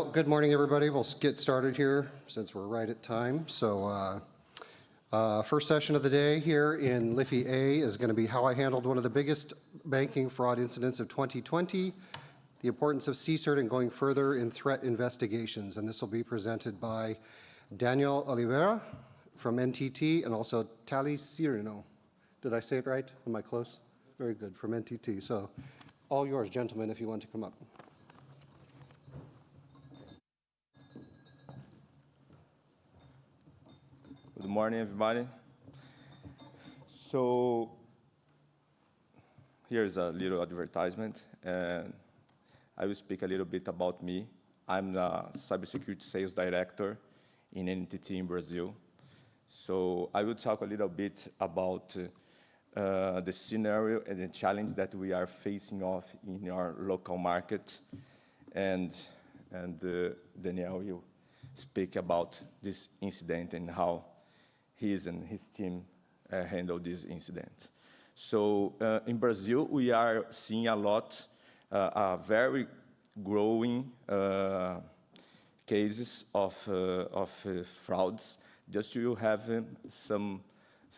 Well, good morning, everybody. We'll get started here since we're right at time. So first session of the day here in LIFI A is going to be how I handled one of the biggest banking fraud incidents of 2020, the importance of CSIRT and going further in threat investigations. And this will be presented by Daniel Oliveira from NTT and also Thales Cyrino. Did I say it right? Am I close? Very good, from NTT. So all yours, gentlemen, if you want to come up. Good morning, everybody. So here's a little advertisement, and I will speak a little bit about me. I'm the Cybersecurity Sales Director in NTT in Brazil. So I will talk a little bit about the scenario and the challenge that we are facing off in our local market, and Daniel will speak about this incident and how he and his team handled this incident. So in Brazil, we are seeing a lot, very growing cases of frauds. Just to have some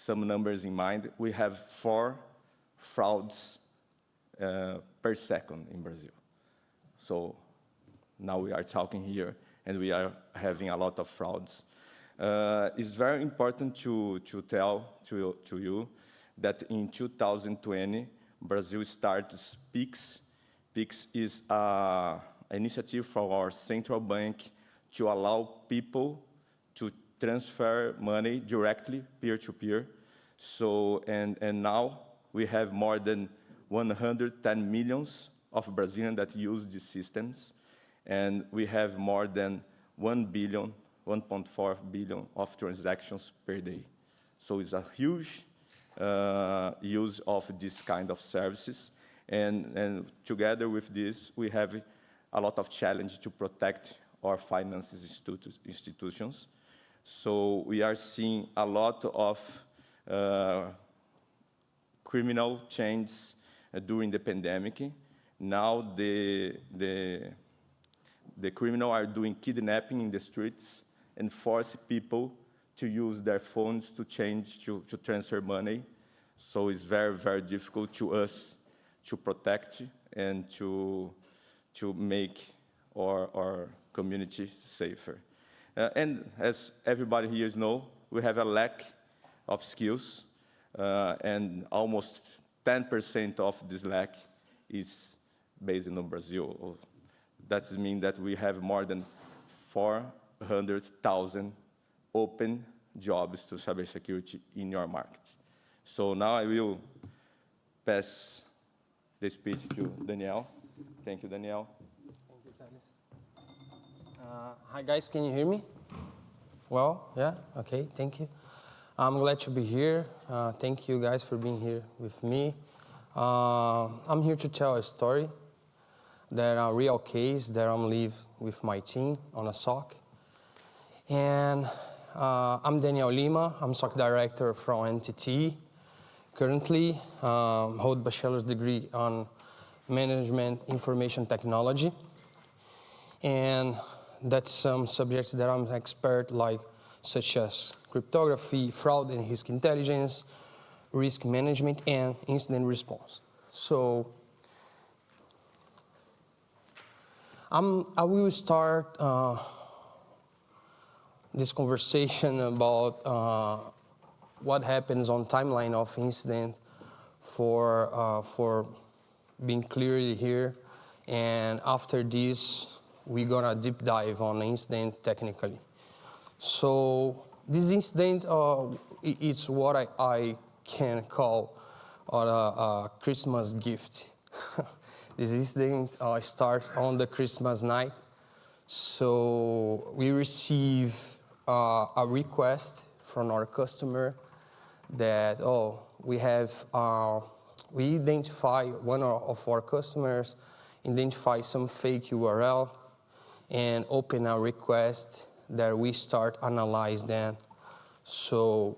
numbers in mind, we have 4 frauds per second in Brazil. So now we are talking here, and we are having a lot of frauds. It's very important to tell to you that in 2020, Brazil starts PIX. PIX is an initiative for our central bank to allow people to transfer money directly, peer-to-peer. So, and now we have more than 110 millions of Brazilians that use these systems, and we have more than 1.4 billion of transactions per day. So it's a huge use of this kind of services. And together with this, we have a lot of challenge to protect our finances institutions. So we are seeing a lot of criminal changes during the pandemic. Now the criminals are doing kidnapping in the streets and force people to use their phones to transfer money. So it's very, very difficult to us to protect and to make our community safer. And as everybody here knows, we have a lack of skills, and almost 10% of this lack is based in Brazil. That means that we have more than 400,000 open jobs to cybersecurity in your market. So now I will pass the speech to Daniel. Thank you, Daniel. Thank you, Thales. Hi, guys. Can you hear me? Well, yeah? Okay, thank you. I'm glad to be here. Thank you, guys, for being here with me. I'm here to tell a story. That a real case that I'm live with my team on a SOC. And I'm Daniel Lima. I'm SOC Director from NTT. Currently, hold bachelor's degree on Management Information Technology. And that's some subjects that I'm expert like, such as cryptography, fraud and risk intelligence, risk management, and incident response. So, I will start this conversation about what happens on timeline of incident for being clearly here. And after this, we're gonna deep dive on the incident technically. So this incident is what I can call a Christmas gift. This incident starts on the Christmas night. So we receive a request from our customer that, we identify one of our customers, identify some fake URL, and open a request that we start analyze them. So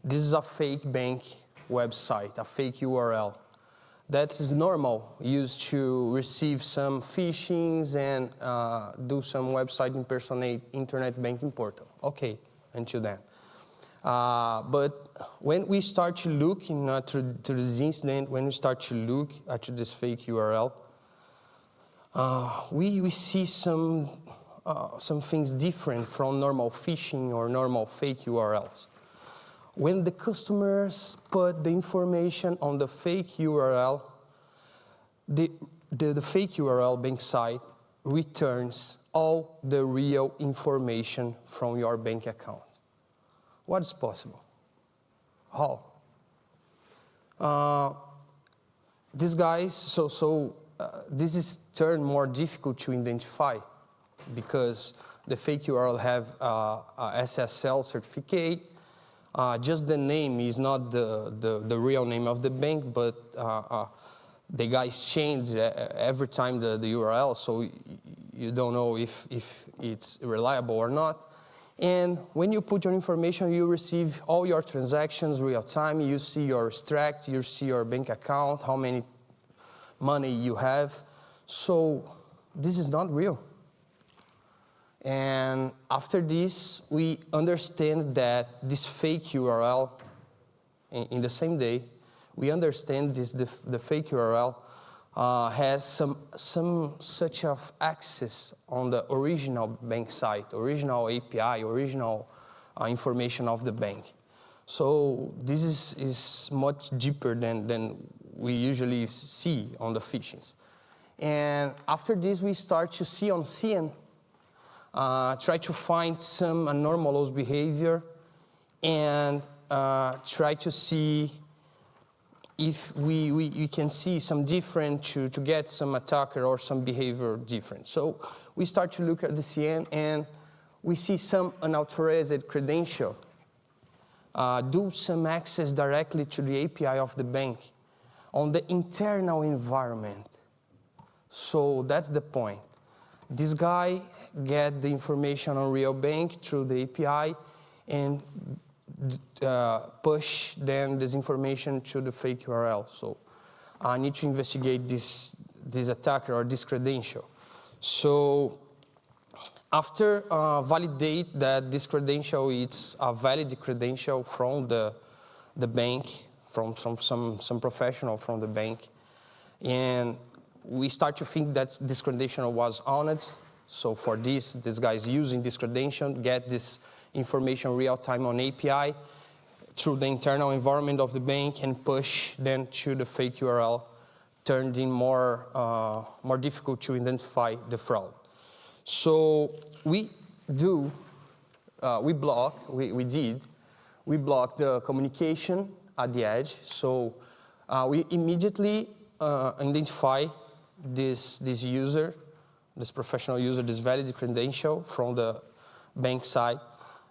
this is a fake bank website, a fake URL. that is normal, used to receive some phishings and do some website impersonate internet banking portal. Okay, until then. But when we start to look to this incident, when we start to look at this fake URL, we see some things different from normal phishing or normal fake URLs. When the customers put the information on the fake URL, the fake URL bank site returns all the real information from your bank account. What is possible? How? These guys, this is turned more difficult to identify because the fake URL have a SSL certificate. Just the name is not the real name of the bank, but the guys change every time the URL, so you don't know if it's reliable or not. And when you put your information, you receive all your transactions real time. You see your extract, you see your bank account, how many money you have. So this is not real. And after this, we understand that this fake URL, in the same day, we understand the fake URL has some such of access on the original bank site, original API, original information of the bank. So this is much deeper than we usually see on the phishings. And after this, we start to see on CN, try to find some anomalous behavior and try to see if we can see some different to get some attacker or some behavior different. So we start to look at the CN and we see some unauthorized credential, do some access directly to the API of the bank on the internal environment. So that's the point. This guy get the information on real bank through the API and push then this information to the fake URL. So I need to investigate this attacker or this credential. So after validate that this credential is a valid credential from the bank, from some professional from the bank, and we start to think that this credential was honest. So for this guy is using this credential, get this information real time on API through the internal environment of the bank and push then to the fake URL, turned in more difficult to identify the fraud. So we block the communication at the edge. So we immediately identify this user, this professional user, this valid credential from the bank side,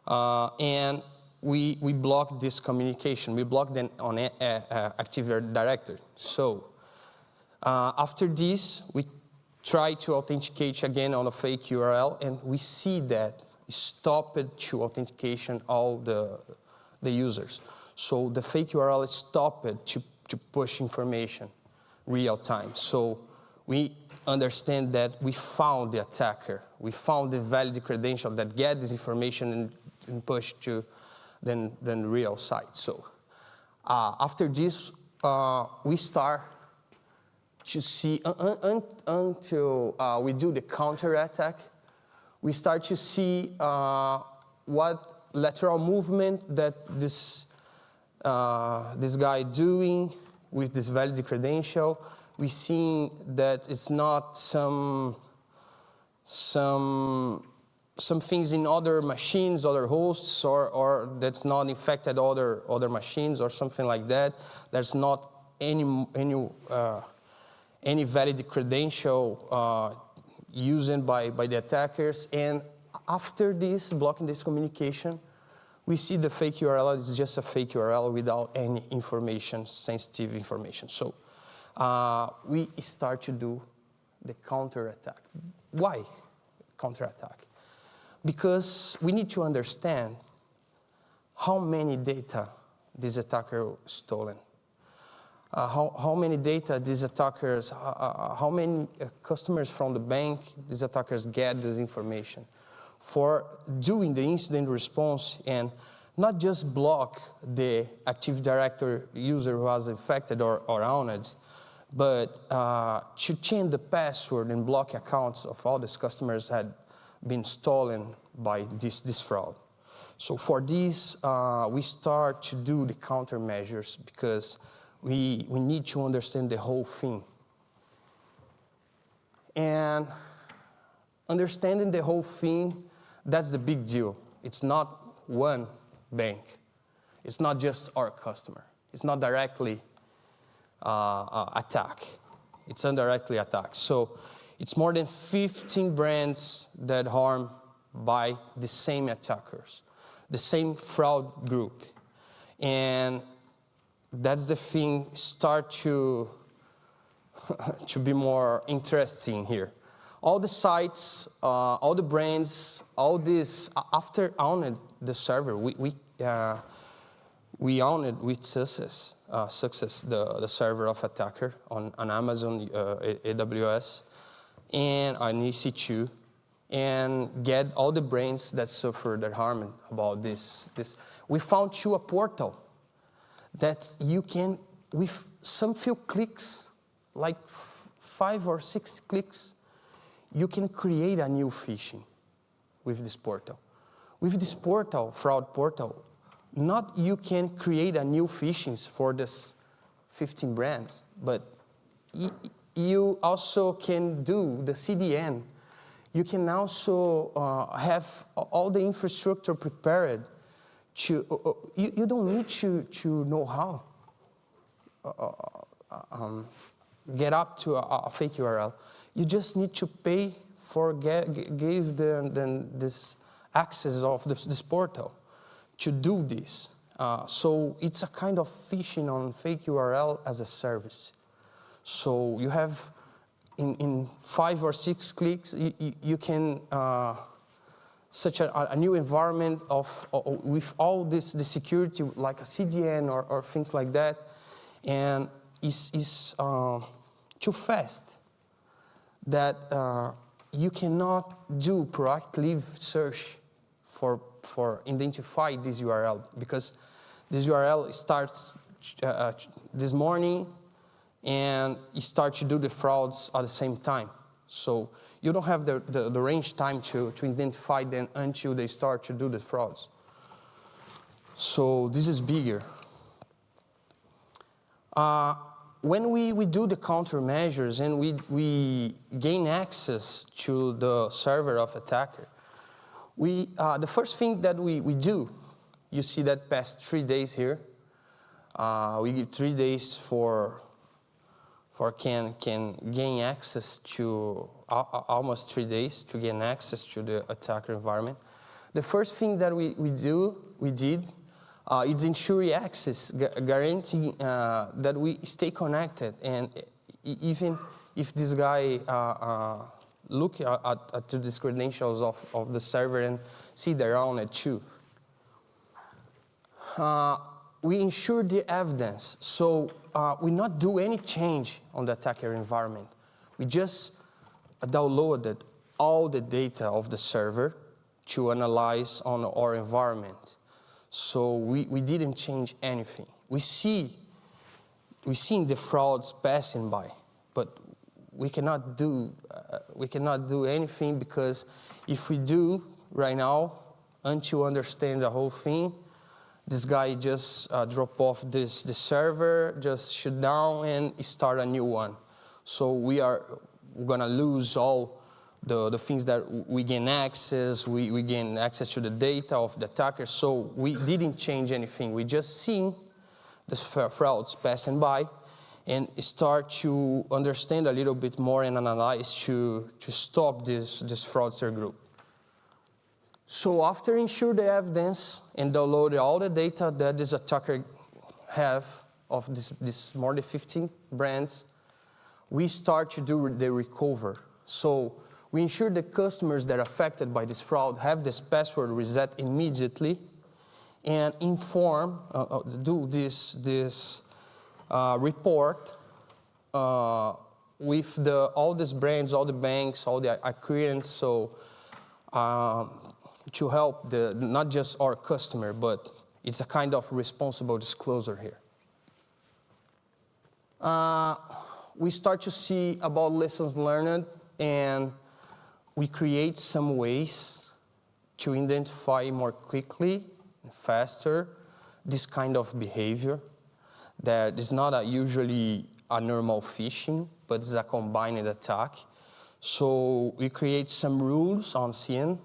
and we block this communication. We block them on Active Directory. So after this, we try to authenticate again on a fake URL, and we see that it stopped to authentication all the users. So the fake URL stopped to push information real time. So we understand that we found the attacker. We found the valid credential that get this information and push to the real site. So after this, we start to see, until we do the counter attack, we start to see what lateral movement that this guy doing with this valid credential. We see that it's not some things in other machines, other hosts, or that's not infected other machines or something like that. There's not any valid credential used by the attackers. And after this, blocking this communication, we see the fake URL is just a fake URL without any information, sensitive information. So we start to do the counterattack. Why counterattack? Because we need to understand how many data this attacker stolen. how many data these attackers, how many customers from the bank these attackers get this information for doing the incident response and not just block the Active Directory user who was infected or owned, but to change the password and block accounts of all these customers had been stolen by this fraud. So for this, we start to do the countermeasures because we need to understand the whole thing. And understanding the whole thing, that's the big deal. It's not one bank. It's not just our customer. It's not directly attack. It's indirectly attack. So it's more than 15 brands that harm by the same attackers, the same fraud group. And that's the thing start to be more interesting here. All the sites, all the brands, all this, after owning the server, we owned it with success, the server of attacker on Amazon, AWS, and on EC2, and get all the brands that suffered that harm about this. We found through a portal that you can, with some few clicks, like 5 or 6 clicks, you can create a new phishing with this portal. With this portal, fraud portal, not you can create a new phishings for this 15 brands, but you also can do the CDN. You can also have all the infrastructure prepared to, you don't need to know how. Get up to a fake URL. You just need to pay for give this access of this portal to do this. So it's a kind of phishing on fake URL as a service. So you have in 5 or 6 clicks, you can such a new environment with all the security like a CDN or things like that, and is too fast that you cannot do proactive search for identify this URL, because this URL starts this morning and you start to do the frauds at the same time. So you don't have the range time to identify them until they start to do the frauds. So this is bigger. When we do the countermeasures and we gain access to the server of attacker, the first thing that we do, you see that past 3 days here, we give 3 days for can gain access to, almost 3 days to gain access to the attacker environment. The first thing that we did, is ensure access, guaranteeing that we stay connected, and even if this guy look at these credentials of the server and see they're on it too. We ensure the evidence, so we not do any change on the attacker environment. We just downloaded all the data of the server to analyze on our environment. So we didn't change anything. We seen the frauds passing by, but we cannot do anything, because if we do right now, until understand the whole thing, this guy just drop off the server, just shut down and start a new one. So we're gonna lose all the things that we gain access. We gain access to the data of the attacker. So we didn't change anything. We just seen the frauds passing by and start to understand a little bit more and analyze to stop this fraudster group. So after ensure the evidence and download all the data that this attacker have of this more than 15 brands, we start to do the recover. So we ensure the customers that are affected by this fraud have this password reset immediately, and inform, do this report with all these brands, all the banks, all the acquirents, so to help not just our customer, but it's a kind of responsible disclosure here. We start to see about lessons learned, and we create some ways to identify more quickly and faster this kind of behavior that is not usually a normal phishing, but it's a combined attack. So we create some rules on scene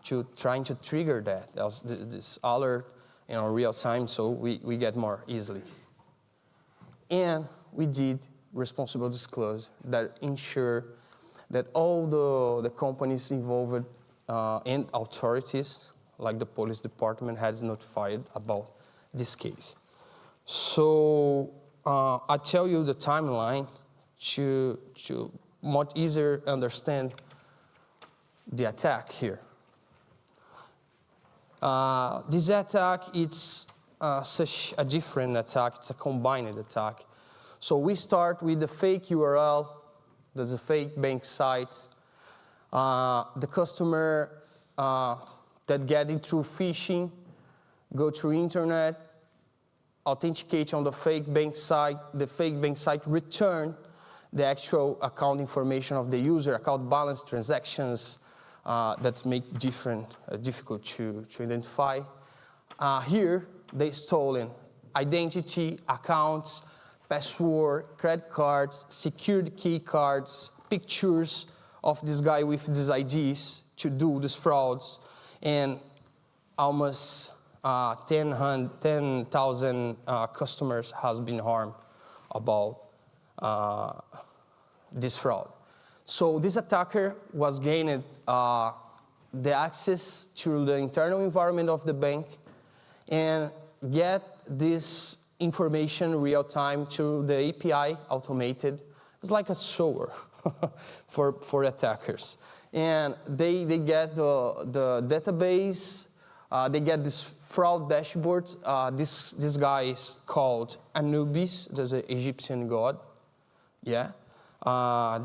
to trying to trigger that, this alert in real time, so we get more easily. And we did responsible disclosure that ensure that all the companies involved and authorities, like the police department, has notified about this case. So I tell you the timeline to much easier understand the attack here. This attack, it's such a different attack. It's a combined attack. So we start with the fake URL. There's a fake bank sites. The customer that get it through phishing, go through internet, authenticate on the fake bank site. The fake bank site return the actual account information of the user, account balance, transactions, that make difficult to identify. Here, they stolen identity, accounts, password, credit cards, security key cards, pictures of this guy with these IDs to do these frauds, and almost 10,000 customers has been harmed about this fraud. So this attacker was gained the access to the internal environment of the bank and get this information real time through the API automated. It's like a sewer for attackers. And they get the database, they get this fraud dashboard. This guy is called Anubis, there's an Egyptian god. Yeah.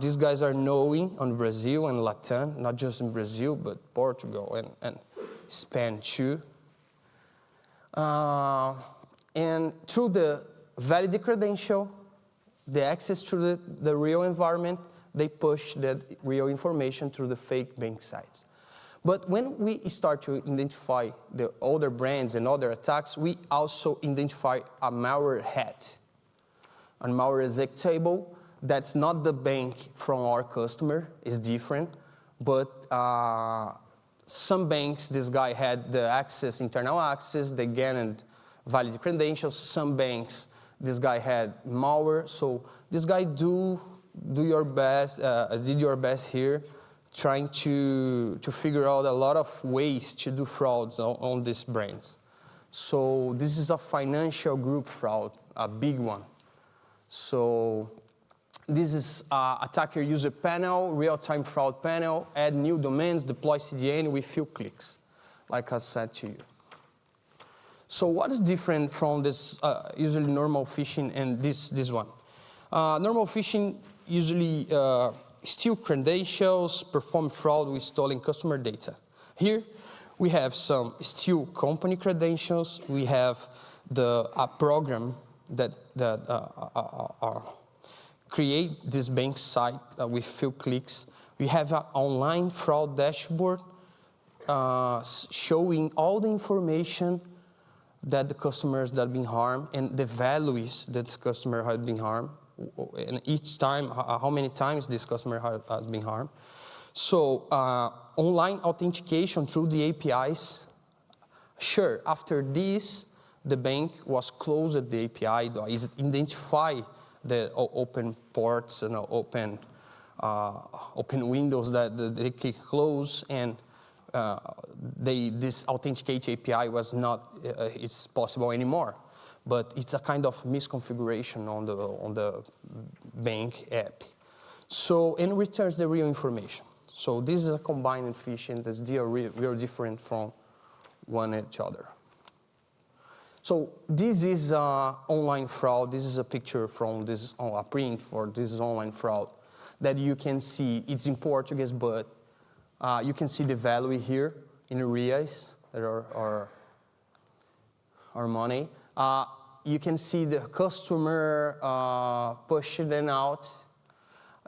These guys are known in Brazil and LATAM, not just in Brazil, but Portugal and Spain too. And through the valid credential, the access to the real environment, they push that real information through the fake bank sites. But when we start to identify the other brands and other attacks, we also identify a malware hat, a malware executable. That's not the bank from our customer, it's different, but some banks, this guy had the access, internal access, they gained valid credentials. Some banks, this guy had malware. So this guy did your best here, trying to figure out a lot of ways to do frauds on these brands. So this is a financial group fraud, a big one. So this is attacker user panel, real-time fraud panel, add new domains, deploy CDN with few clicks, like I said to you. So what is different from this usually normal phishing and this one? Normal phishing usually steal credentials, perform fraud with stolen customer data. Here we have some steal company credentials. We have a program that create this bank site with few clicks. We have an online fraud dashboard showing all the information that the customers that have been harmed and the values that the customer has been harmed, and each time, how many times this customer has been harmed. So online authentication through the APIs. Sure, after this, the bank was closed at the API, identify the open ports and open windows that they can close, and this authenticate API was not it's possible anymore. But it's a kind of misconfiguration on the bank app. So and returns the real information. So this is a combined phishing that's real different from one each other. So this is online fraud. This is a picture from this, a print for this online fraud that you can see. It's in Portuguese, but you can see the value here in reais, that are our money. You can see the customer pushing them out.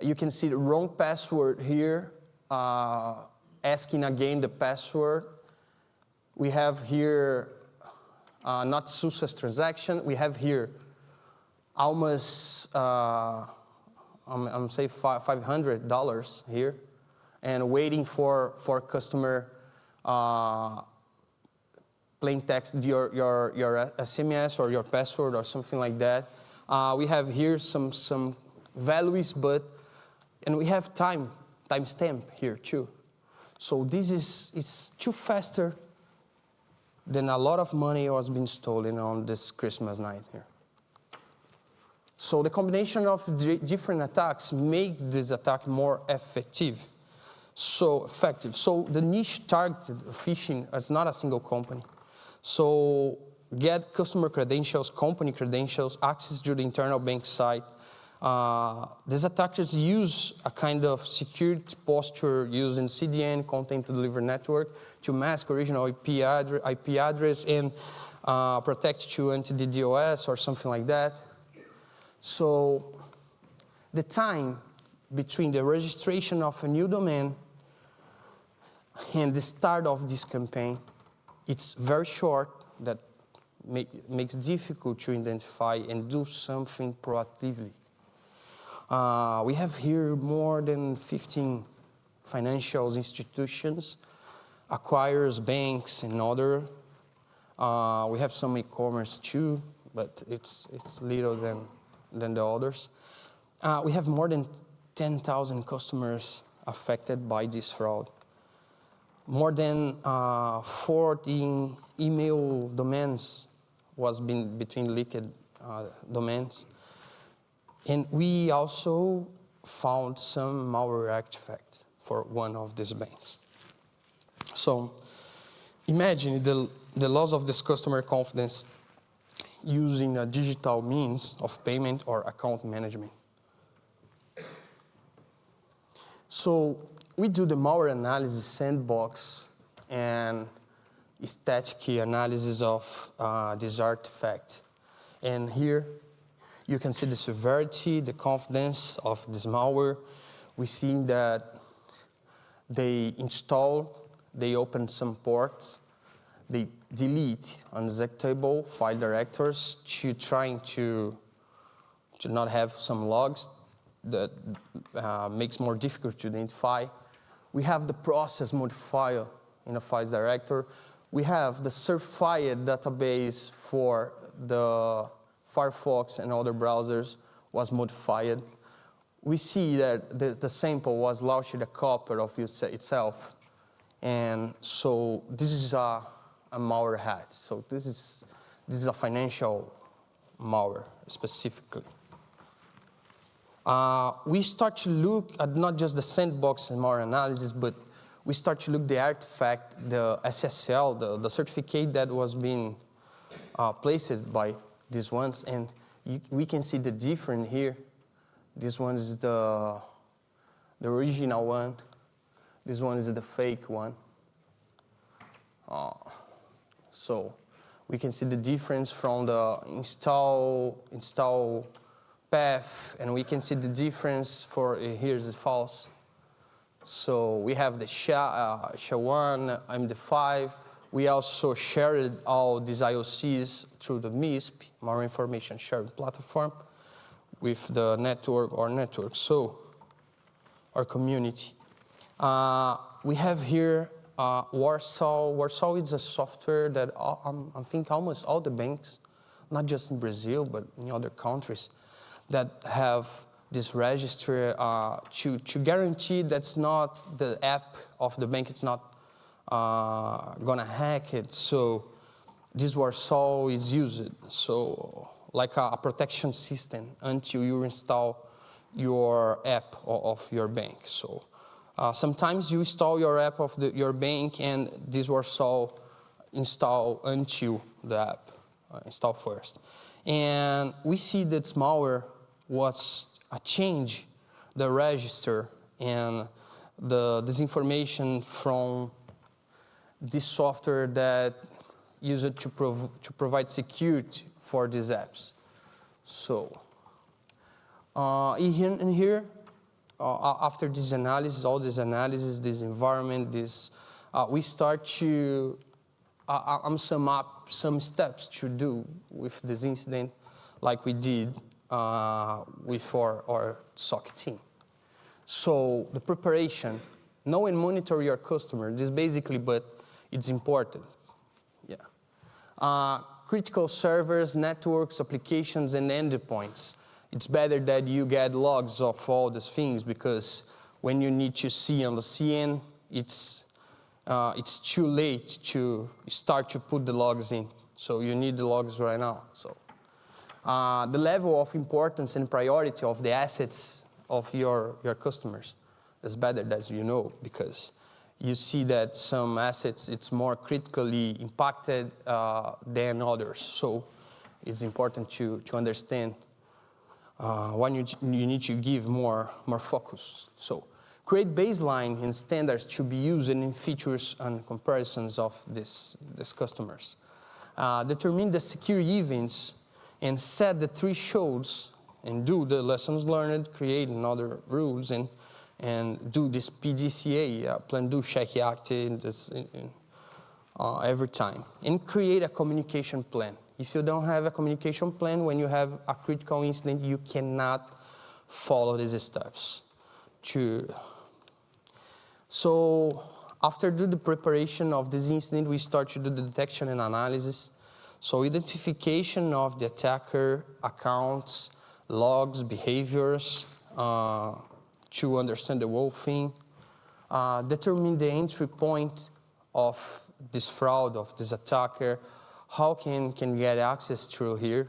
You can see the wrong password here, asking again the password. We have here not success transaction. We have here almost, I'm say $500 here, and waiting for customer plain text your SMS or your password or something like that. We have here some values, and we have timestamp here too. So this is too faster than a lot of money was being stolen on this Christmas night here. So the combination of different attacks make this attack more effective. So the niche targeted phishing is not a single company. So get customer credentials, company credentials, access to the internal bank site. These attackers use a kind of security posture using CDN, content delivery network, to mask original IP address and protect to anti-DDoS or something like that. So the time between the registration of a new domain and the start of this campaign, it's very short. That makes it difficult to identify and do something proactively. We have here more than 15 financial institutions, acquirers, banks, and other. We have some e-commerce too, but it's little than the others. We have more than 10,000 customers affected by this fraud. More than 14 email domains was between leaked domains. And we also found some malware artifacts for one of these banks. So imagine the loss of this customer confidence using a digital means of payment or account management. So we do the malware analysis sandbox and static analysis of this artifact. And here you can see the severity, the confidence of this malware. We see that they open some ports, they delete unexecutable file directories to trying to not have some logs that makes more difficult to identify. We have the process modifier in a file director. We have the certified database for the Firefox and other browsers was modified. We see that the sample was launched a copy of itself. And so this is a malware hat. So this is a financial malware specifically. We start to look at not just the sandbox and malware analysis, but we start to look the artifact, the SSL, the certificate that was being placed by these ones, and we can see the difference here. This one is the original one. This one is the fake one. So we can see the difference from the install path, and we can see the difference for here's the false. So we have the SHA-1, MD5. We also shared all these IOCs through the MISP, Malware Information Sharing Platform, with the network, so our community. We have here Warsaw. Warsaw is a software that I think almost all the banks, not just in Brazil, but in other countries, that have this register to guarantee that's not the app of the bank, it's not gonna hack it. So this Warsaw is used, so like a protection system until you install your app of your bank. So sometimes you install your app of your bank and this Warsaw install until the app install first. And we see that malware was a change the register and this information from this software that used it to provide security for these apps. So in here, after this analysis, all this analysis, this environment, we start to sum up some steps to do with this incident, like we did with our SOC team. So the preparation, know and monitor your customer. This basically, but it's important. Yeah. Critical servers, networks, applications, and endpoints. It's better that you get logs of all these things, because when you need to see on the CN, it's too late to start to put the logs in. So you need the logs right now. So the level of importance and priority of the assets of your customers is better, as you know, because you see that some assets, it's more critically impacted than others. So it's important to understand when you need to give more focus. So create baseline and standards to be used in features and comparisons of these customers. Determine the security events and set the thresholds and do the lessons learned, create another rules, and do this PDCA, plan, do, check, act every time. And create a communication plan. If you don't have a communication plan, when you have a critical incident, you cannot follow these steps. So after the preparation of this incident, we start to do the detection and analysis. So identification of the attacker, accounts, logs, behaviors, to understand the whole thing. Determine the entry point of this fraud, of this attacker. How can get access through here?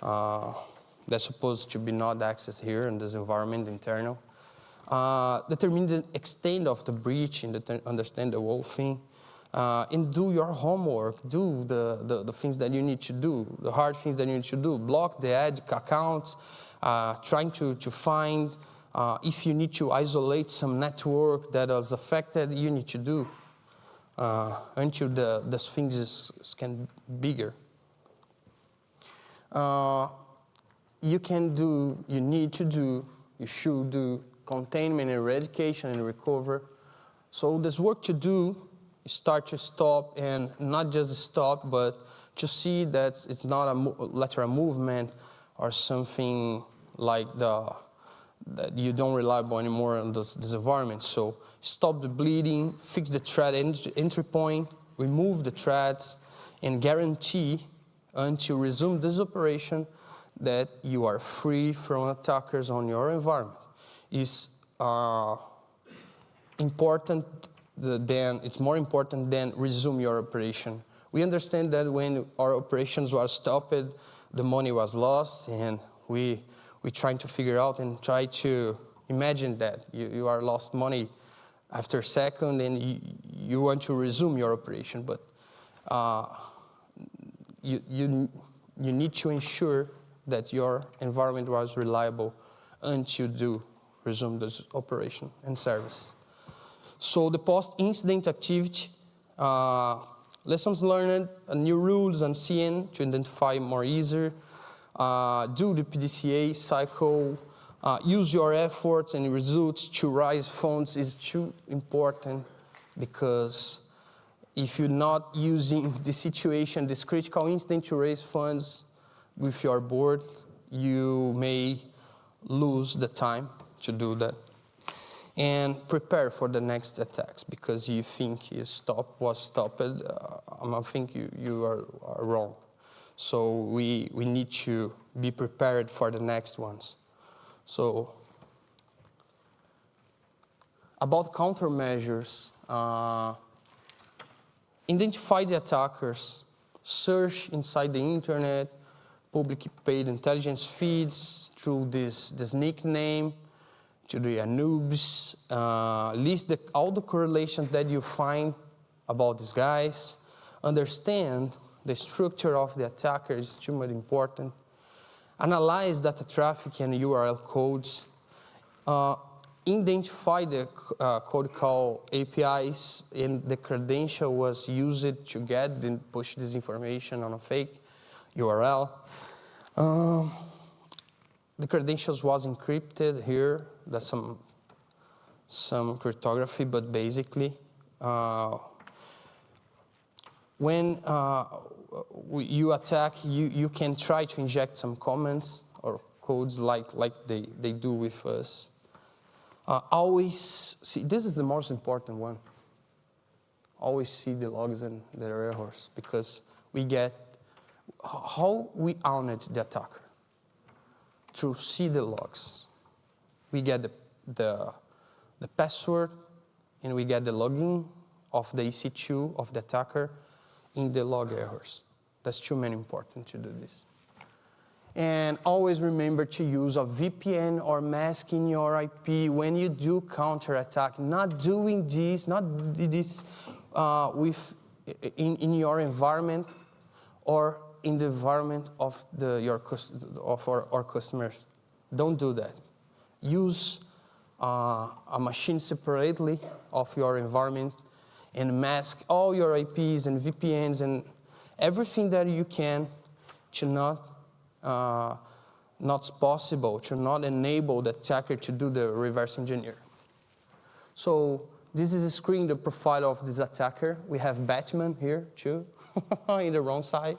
That's supposed to be not access here in this environment, internal. Determine the extent of the breach and understand the whole thing. And do your homework. Do the things that you need to do, the hard things that you need to do. Block the ad accounts, trying to find if you need to isolate some network that was affected, you need to do until the things can be bigger. You should do containment, eradication, and recover. So there's work to do. Start to stop, and not just stop, but to see that it's not a lateral movement or something like that you don't rely on anymore on this environment. So stop the bleeding, fix the threat entry point, remove the threats, and guarantee until resume this operation that you are free from attackers on your environment. It's important. It's more important than resume your operation. We understand that when our operations were stopped, the money was lost, and we trying to figure out and try to imagine that you are lost money after a second, and you want to resume your operation, but you need to ensure that your environment was reliable until you resume this operation and service. So the post-incident activity, lessons learned, new rules and CN to identify more easier, do the PDCA cycle, use your efforts and results to raise funds is too important, because if you're not using the situation, this critical incident to raise funds with your board, you may lose the time to do that. And prepare for the next attacks, because you think you was stopped, I think you are wrong. So we need to be prepared for the next ones. So about countermeasures, identify the attackers, search inside the internet, publicly paid intelligence feeds through this nickname, to the noobs, list all the correlations that you find about these guys, understand the structure of the attacker is extremely important. Analyze data traffic and URL codes. Identify the code call APIs and the credential was used to get and push this information on a fake URL. The credentials was encrypted here. That's some cryptography, but basically, when you attack, you can try to inject some comments or codes like they do with us. Always see, this is the most important one. Always see the logs and their errors, because we get how we own it, the attacker. To see the logs. We get the password, and we get the login of the EC2 of the attacker in the log errors. That's too many important to do this. And always remember to use a VPN or masking your IP when you do counterattack. Not doing this, in your environment or in the environment of our customers. Don't do that. Use a machine separately of your environment and mask all your IPs and VPNs and everything that you can to not possible, to not enable the attacker to do the reverse engineer. So this is a screen, the profile of this attacker. We have Batman here too, in the wrong side.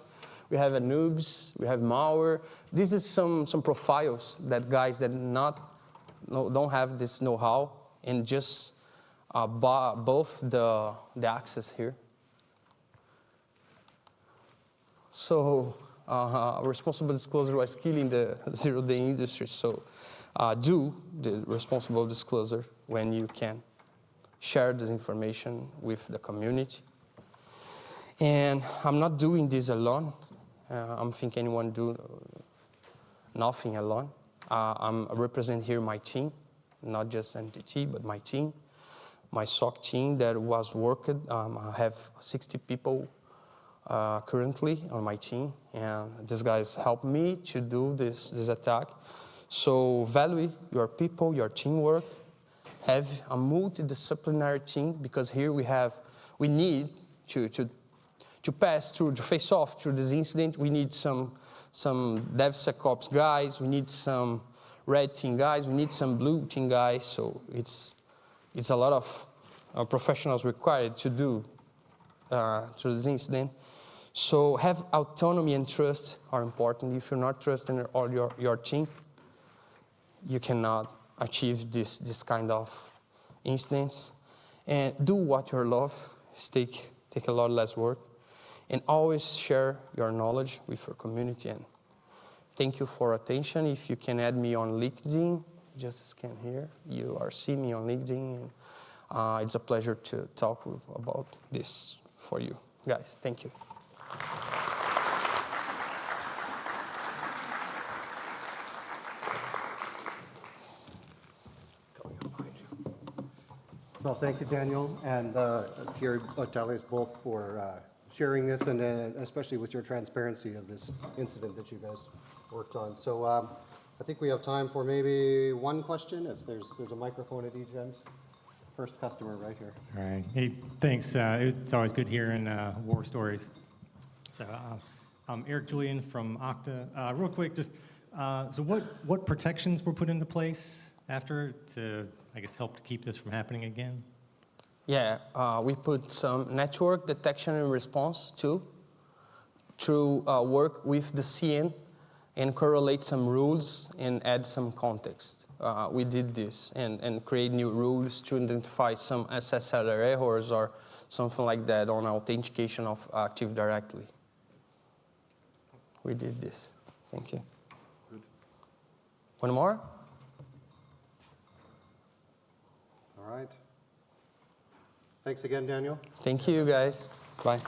We have noobs, we have malware. This is some profiles that guys that don't have this know-how and just both the access here. So responsible disclosure was killing the zero-day industry. So do the responsible disclosure when you can. Share this information with the community. And I'm not doing this alone. I don't think anyone do nothing alone. I represent here my team, not just NTT, but my team, my SOC team that was working. I have 60 people currently on my team, and these guys help me to do this attack. So value your people, your teamwork. Have a multidisciplinary team, because here we need to pass through, to face off through this incident. We need some DevSecOps guys, we need some red team guys, we need some blue team guys. So it's a lot of professionals required to do through this incident. So have autonomy and trust are important. If you're not trusting all your team, you cannot achieve this kind of incidents. And do what you love. Take a lot less work. And always share your knowledge with your community. And thank you for attention. If you can add me on LinkedIn, just scan here. You are seeing me on LinkedIn. And it's a pleasure to talk about this for you guys. Thank you. Well, thank you, Daniel, and here at Thales both for sharing this, and especially with your transparency of this incident that you guys worked on. So I think we have time for maybe one question, if there's a microphone at each end. First customer right here. All right. Hey, thanks. It's always good hearing war stories. So I'm Eric Julian from Okta. Real quick, just so what protections were put into place after to, I guess, help to keep this from happening again? Yeah, we put some network detection and response too, to work with the CN and correlate some rules and add some context. We did this and create new rules to identify some SSL errors or something like that on authentication of Active Directory. We did this. Thank you. Good. One more? All right. Thanks again, Daniel. Thank you, guys. Bye.